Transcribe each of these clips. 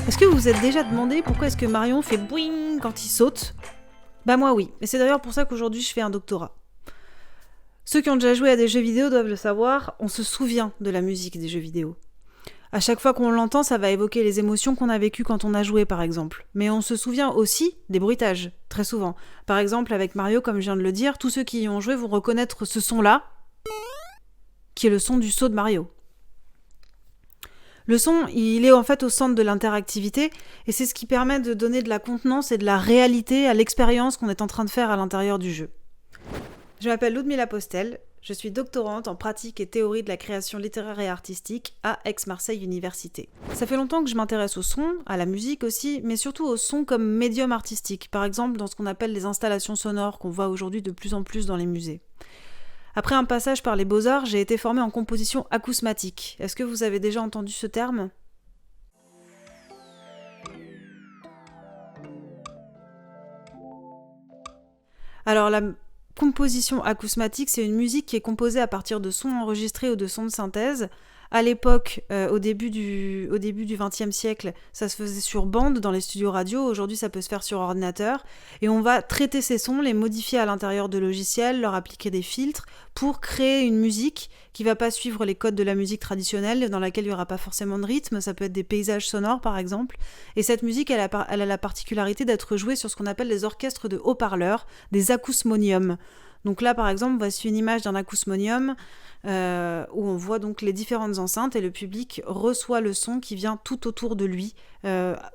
Est-ce que vous vous êtes déjà demandé pourquoi est-ce que Marion fait boing quand il saute ? Bah moi oui, et c'est d'ailleurs pour ça qu'aujourd'hui je fais un doctorat. Ceux qui ont déjà joué à des jeux vidéo doivent le savoir, on se souvient de la musique des jeux vidéo. À chaque fois qu'on l'entend, ça va évoquer les émotions qu'on a vécues quand on a joué par exemple. Mais on se souvient aussi des bruitages, très souvent. Par exemple avec Mario, comme je viens de le dire, tous ceux qui y ont joué vont reconnaître ce son-là, qui est le son du saut de Mario. Le son, il est en fait au centre de l'interactivité et c'est ce qui permet de donner de la contenance et de la réalité à l'expérience qu'on est en train de faire à l'intérieur du jeu. Je m'appelle Ludmila Postel, je suis doctorante en pratique et théorie de la création littéraire et artistique à Aix-Marseille Université. Ça fait longtemps que je m'intéresse au son, à la musique aussi, mais surtout au son comme médium artistique, par exemple dans ce qu'on appelle les installations sonores qu'on voit aujourd'hui de plus en plus dans les musées. Après un passage par les Beaux-Arts, j'ai été formée en composition acousmatique. Est-ce que vous avez déjà entendu ce terme ? Alors la composition acousmatique, c'est une musique qui est composée à partir de sons enregistrés ou de sons de synthèse. À l'époque, au début du XXe siècle, ça se faisait sur bande dans les studios radio. Aujourd'hui, ça peut se faire sur ordinateur. Et on va traiter ces sons, les modifier à l'intérieur de logiciels, leur appliquer des filtres pour créer une musique qui va pas suivre les codes de la musique traditionnelle, dans laquelle il y aura pas forcément de rythme. Ça peut être des paysages sonores, par exemple. Et cette musique, elle a la particularité d'être jouée sur ce qu'on appelle les orchestres de haut-parleurs, des acousmoniums. Donc là, par exemple, voici une image d'un acousmonium où on voit donc les différentes enceintes et le public reçoit le son qui vient tout autour de lui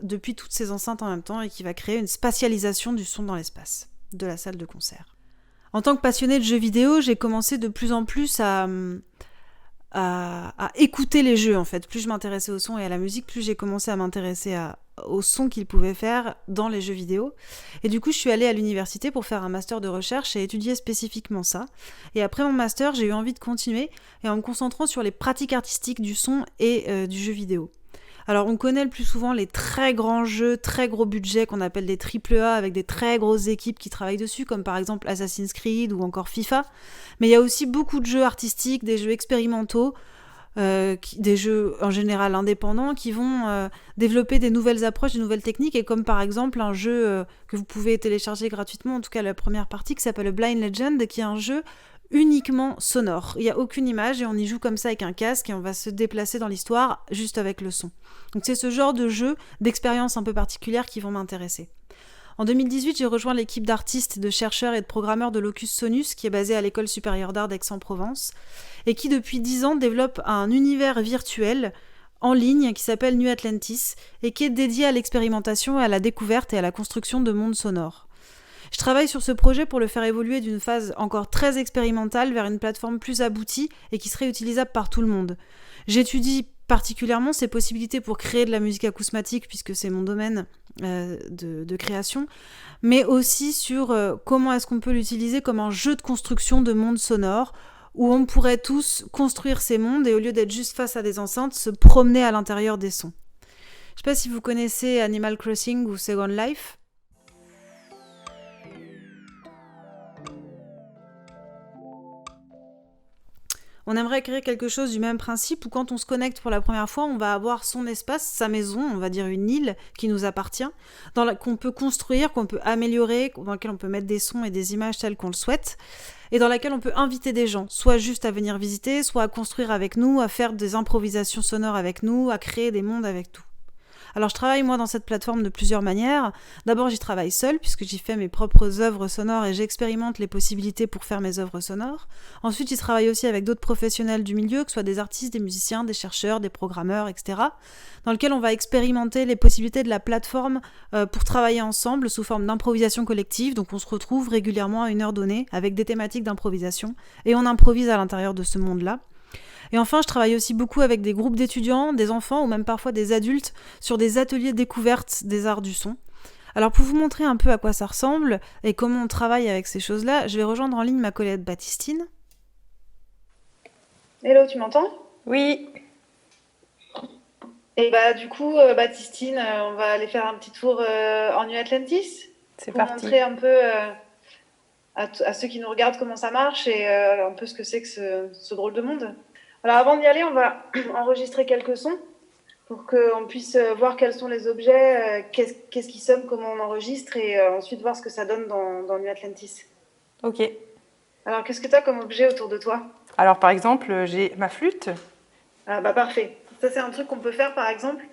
depuis toutes ces enceintes en même temps et qui va créer une spatialisation du son dans l'espace de la salle de concert. En tant que passionnée de jeux vidéo, j'ai commencé de plus en plus à écouter les jeux en fait. Plus je m'intéressais au son et à la musique, plus j'ai commencé à m'intéresser au son qu'ils pouvaient faire dans les jeux vidéo. Et du coup, je suis allée à l'université pour faire un master de recherche et étudier spécifiquement ça. Et après mon master, j'ai eu envie de continuer et en me concentrant sur les pratiques artistiques du son et du jeu vidéo. Alors on connaît le plus souvent les très grands jeux, très gros budgets qu'on appelle des AAA avec des très grosses équipes qui travaillent dessus, comme par exemple Assassin's Creed ou encore FIFA. Mais il y a aussi beaucoup de jeux artistiques, des jeux expérimentaux, des jeux en général indépendants qui vont développer des nouvelles approches, des nouvelles techniques, et comme par exemple un jeu que vous pouvez télécharger gratuitement, en tout cas la première partie, qui s'appelle Blind Legend, qui est un jeu uniquement sonore. Il n'y a aucune image et on y joue comme ça avec un casque et on va se déplacer dans l'histoire juste avec le son. Donc c'est ce genre de jeu, d'expériences un peu particulières qui vont m'intéresser. En 2018, j'ai rejoint l'équipe d'artistes, de chercheurs et de programmeurs de Locus Sonus, qui est basée à l'École supérieure d'art d'Aix-en-Provence, et qui depuis 10 ans développe un univers virtuel en ligne qui s'appelle New Atlantis, et qui est dédié à l'expérimentation, à la découverte et à la construction de mondes sonores. Je travaille sur ce projet pour le faire évoluer d'une phase encore très expérimentale vers une plateforme plus aboutie et qui serait utilisable par tout le monde. J'étudie particulièrement ces possibilités pour créer de la musique acousmatique, puisque c'est mon domaine de création, mais aussi sur comment est-ce qu'on peut l'utiliser comme un jeu de construction de mondes sonores, où on pourrait tous construire ces mondes et au lieu d'être juste face à des enceintes, se promener à l'intérieur des sons. Je sais pas si vous connaissez Animal Crossing ou Second Life. On aimerait créer quelque chose du même principe où quand on se connecte pour la première fois, on va avoir son espace, sa maison, on va dire une île qui nous appartient, qu'on peut construire, qu'on peut améliorer, dans laquelle on peut mettre des sons et des images telles qu'on le souhaite, et dans laquelle on peut inviter des gens, soit juste à venir visiter, soit à construire avec nous, à faire des improvisations sonores avec nous, à créer des mondes avec nous. Alors je travaille moi dans cette plateforme de plusieurs manières. D'abord j'y travaille seule puisque j'y fais mes propres œuvres sonores et j'expérimente les possibilités pour faire mes œuvres sonores. Ensuite j'y travaille aussi avec d'autres professionnels du milieu, que ce soit des artistes, des musiciens, des chercheurs, des programmeurs, etc. Dans lequel on va expérimenter les possibilités de la plateforme pour travailler ensemble sous forme d'improvisation collective. Donc on se retrouve régulièrement à une heure donnée avec des thématiques d'improvisation et on improvise à l'intérieur de ce monde-là. Et enfin, je travaille aussi beaucoup avec des groupes d'étudiants, des enfants ou même parfois des adultes sur des ateliers découvertes des arts du son. Alors pour vous montrer un peu à quoi ça ressemble et comment on travaille avec ces choses-là, je vais rejoindre en ligne ma collègue Baptistine. Hello, tu m'entends ? Oui. Et du coup, Baptistine, on va aller faire un petit tour en New Atlantis. C'est pour parti. Montrer un peu à ceux qui nous regardent comment ça marche et un peu ce que c'est que ce drôle de monde. Alors avant d'y aller, on va enregistrer quelques sons pour qu'on puisse voir quels sont les objets, qu'est-ce qui sonne, comment on enregistre et ensuite voir ce que ça donne dans New Atlantis. Ok. Alors qu'est-ce que tu as comme objet autour de toi? Alors par exemple, j'ai ma flûte. Ah bah parfait. Ça c'est un truc qu'on peut faire par exemple.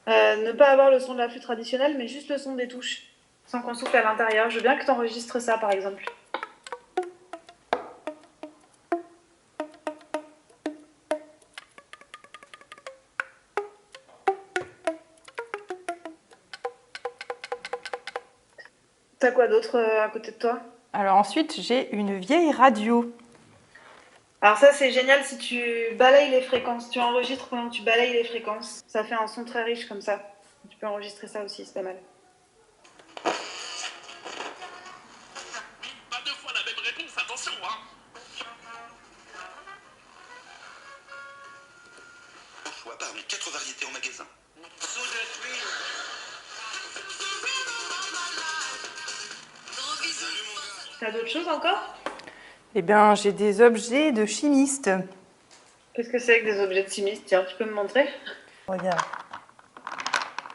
Ne pas avoir le son de la flûte traditionnelle, mais juste le son des touches, sans qu'on souffle à l'intérieur. Je veux bien que tu enregistres ça par exemple. T'as quoi d'autre à côté de toi? Alors ensuite, j'ai une vieille radio. Alors ça c'est génial si tu balayes les fréquences, tu enregistres pendant que tu balayes les fréquences. Ça fait un son très riche comme ça. Tu peux enregistrer ça aussi, c'est pas mal. Pas deux fois la même réponse, attention, hein. Choix parmi 4 variétés en magasin. T'as d'autres choses encore? Eh bien, j'ai des objets de chimiste. Qu'est-ce que c'est que des objets de chimiste? Tiens, tu peux me montrer? Regarde.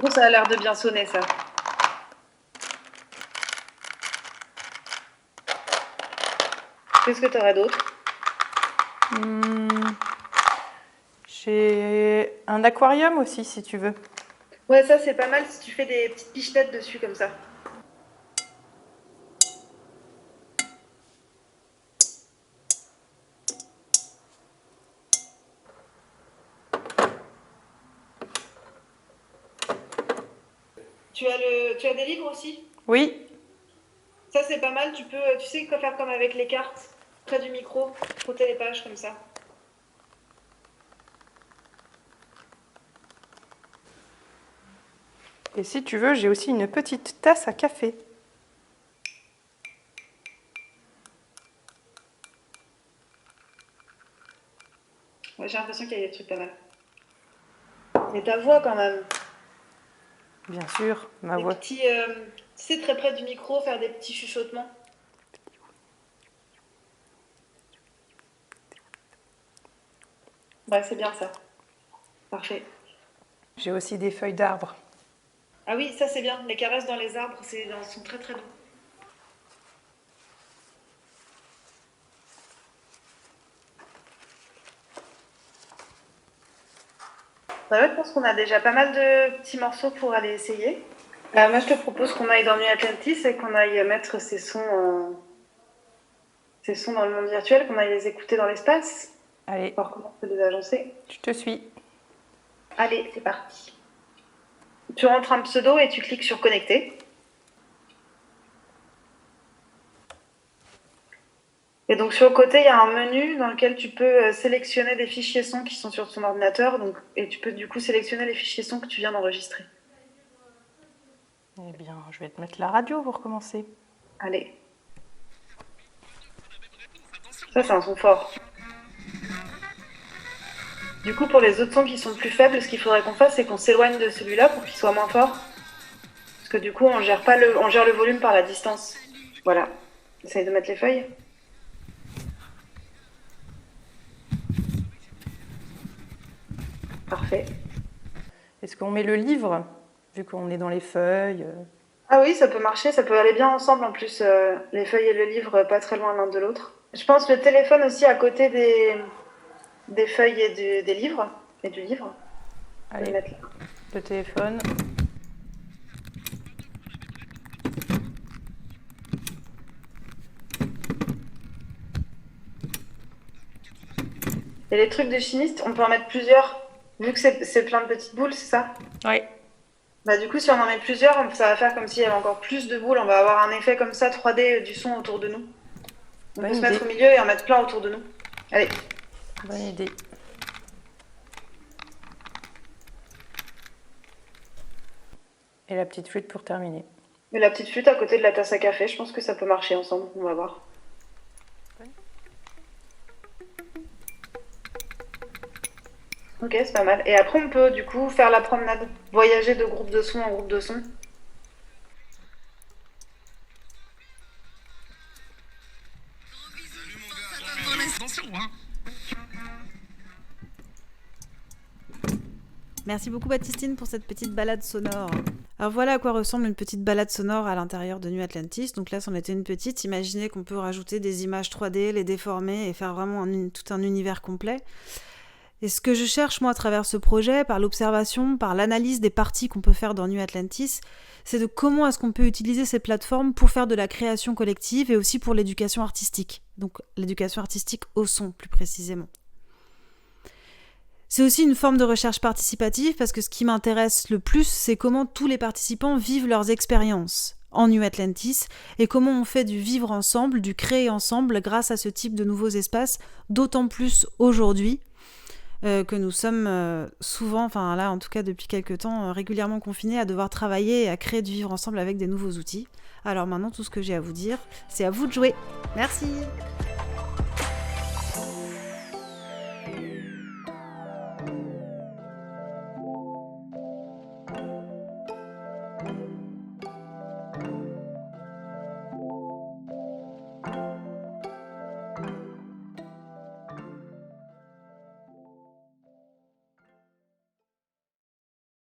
Oh, ça a l'air de bien sonner ça. Qu'est-ce que t'aurais d'autre? J'ai un aquarium aussi, si tu veux. Ouais, ça c'est pas mal si tu fais des petites pichenettes dessus comme ça. Tu as des livres aussi? Oui. Ça c'est pas mal, tu sais quoi faire comme avec les cartes, près du micro, frotter les pages comme ça. Et si tu veux, j'ai aussi une petite tasse à café. Ouais, j'ai l'impression qu'il y a des trucs pas mal. Et ta voix quand même. Bien sûr, ma Des voix. petits, tu sais, très près du micro, faire des petits chuchotements. Ouais, c'est bien ça. Parfait. J'ai aussi des feuilles d'arbre. Ah oui, ça c'est bien. Les caresses dans les arbres, sont très très doux. Bah ouais, je pense qu'on a déjà pas mal de petits morceaux pour aller essayer. Moi, je te propose qu'on aille dans New Atlantis et qu'on aille mettre ces sons dans le monde virtuel, qu'on aille les écouter dans l'espace. Allez, Voir comment on peut les agencer. je te suis. Allez, c'est parti. Tu rentres un pseudo et tu cliques sur connecter. Et donc sur le côté, il y a un menu dans lequel tu peux sélectionner des fichiers son qui sont sur ton ordinateur. Et tu peux du coup sélectionner les fichiers son que tu viens d'enregistrer. Eh bien, je vais te mettre la radio pour commencer. Allez. Ça, c'est un son fort. Du coup, pour les autres sons qui sont plus faibles, ce qu'il faudrait qu'on fasse, c'est qu'on s'éloigne de celui-là pour qu'il soit moins fort. Parce que du coup, on gère le volume par la distance. Voilà. Essaye de mettre les feuilles. Parfait. Est-ce qu'on met le livre, vu qu'on est dans les feuilles Ah oui, ça peut marcher, ça peut aller bien ensemble en plus, les feuilles et le livre, pas très loin l'un de l'autre. Je pense le téléphone aussi à côté des feuilles et des livres, et du livre. On va le Allez, mettre là. le téléphone. Et les trucs de chimiste, on peut en mettre plusieurs, vu que c'est plein de petites boules, c'est ça? Oui. Bah du coup, si on en met plusieurs, ça va faire comme s'il y avait encore plus de boules, on va avoir un effet comme ça 3D du son autour de nous. On peut se mettre au milieu et en mettre plein autour de nous. Allez. Bonne idée. Et la petite flûte pour terminer. Et la petite flûte à côté de la tasse à café, je pense que ça peut marcher ensemble, on va voir. Ok, c'est pas mal. Et après, on peut du coup faire la promenade, voyager de groupe de son en groupe de son. Attention, hein. Merci beaucoup Baptistine pour cette petite balade sonore. Alors voilà à quoi ressemble une petite balade sonore à l'intérieur de New Atlantis. Donc là, c'en était une petite. Imaginez qu'on peut rajouter des images 3D, les déformer et faire vraiment tout un univers complet. Et ce que je cherche, moi, à travers ce projet, par l'observation, par l'analyse des parties qu'on peut faire dans New Atlantis, c'est de comment est-ce qu'on peut utiliser ces plateformes pour faire de la création collective et aussi pour l'éducation artistique. Donc l'éducation artistique au son, plus précisément. C'est aussi une forme de recherche participative parce que ce qui m'intéresse le plus, c'est comment tous les participants vivent leurs expériences en New Atlantis et comment on fait du vivre ensemble, du créer ensemble grâce à ce type de nouveaux espaces, d'autant plus aujourd'hui que nous sommes souvent, enfin là en tout cas depuis quelques temps, régulièrement confinés à devoir travailler et à créer du vivre ensemble avec des nouveaux outils. Alors maintenant tout ce que j'ai à vous dire, c'est à vous de jouer. Merci.